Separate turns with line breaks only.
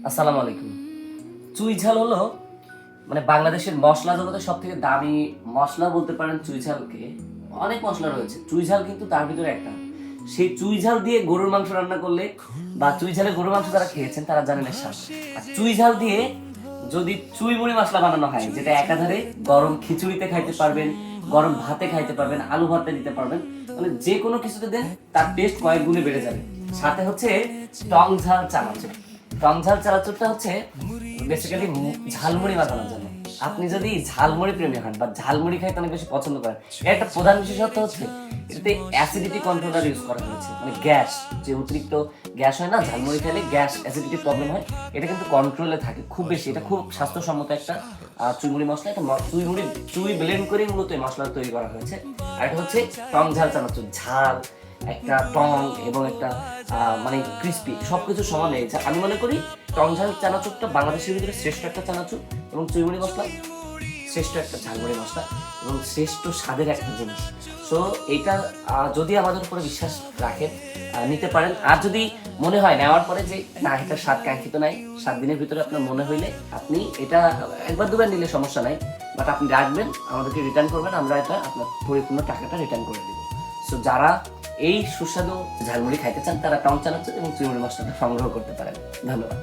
আসসালামু আলাইকুম। চুই ঝাল হলো মানে বাংলাদেশের মশলা জগতের সব থেকে দামি মশলা বলতে পারেন চুই ঝালকে। অনেক মশলা রয়েছে, চুই ঝাল কিন্তু তার ভিতরে একটা। সেই চুই ঝাল দিয়ে গরুর মাংস রান্না করলে বা চুই ঝালে গরুর মাংস যারা খেয়েছেন তারা জানেন এর স্বাদ। আর চুই ঝাল দিয়ে যদি চুই মুড়ি মশলা বানানো হয়, যেটা একাধারে গরম খিচুড়িতে খাইতে পারবেন, গরম ভাতে খাইতে পারবেন, আলু ভাতে দিতে পারবেন, মানে যে কোনো কিছুতে দেন তার টেস্ট কয়েক গুণে বেড়ে যাবে। সাথে হচ্ছে টং ঝাল চানাচুর। টং ঝাল চানাচুরটা হচ্ছে বেসিক্যালি ঝালমুড়ি বানানোর জন্য। আপনি যদি ঝালমুড়ি প্রেমী হন বা ঝালমুড়ি খাইতে অনেক বেশি পছন্দ করেন, এর একটা প্রধান বিশেষত্ব হচ্ছে এটাতে অ্যাসিডিটি কন্ট্রোলার ইউজ করা হয়েছে। মানে গ্যাস, যে অতিরিক্ত গ্যাস হয় না, ঝালমুড়ি খেলে গ্যাস অ্যাসিডিটি প্রবলেম হয়, এটা কিন্তু কন্ট্রোলে থাকে খুব বেশি। এটা খুব স্বাস্থ্যসম্মত একটা চুইমুড়ি মশলা। এটা চুই ব্লেন্ড করে মূলত এই মশলা তৈরি করা হয়েছে। আর এটা হচ্ছে টং ঝাল চানাচুর। ঝাল, একটা টং এবং একটা মানে ক্রিস্পি, সবকিছু সমানে আমি মনে করি টং ঝাল চানাচুরটা বাংলাদেশের ভিতরে শ্রেষ্ঠ একটা চানাচুর, এবং চুইমুড়ি মশলা শ্রেষ্ঠ একটা ঝালমুড়ি মশলা এবং শ্রেষ্ঠ স্বাদের একটা জিনিস। সো এইটা যদি আমাদের উপরে বিশ্বাস রাখেন নিতে পারেন। আর যদি মনে হয় নেওয়ার পরে যে না, এটা স্বাদ কাঙ্ক্ষিত নাই, 7 দিনের ভিতরে আপনার মনে হইলে আপনি এটা একবার দুবার নিলে সমস্যা নাই, বাট আপনি রাখবেন, আমাদেরকে রিটার্ন করবেন, আমরা এটা আপনার পরিপূর্ণ টাকাটা রিটার্ন করে দেবো। সো যারা এই সুস্বাদু ঝালমুড়ি খাইতে চান তারা টং চানাচুর এবং চুইমুড়ি মশলাটা সংগ্রহ করতে পারেন। ধন্যবাদ।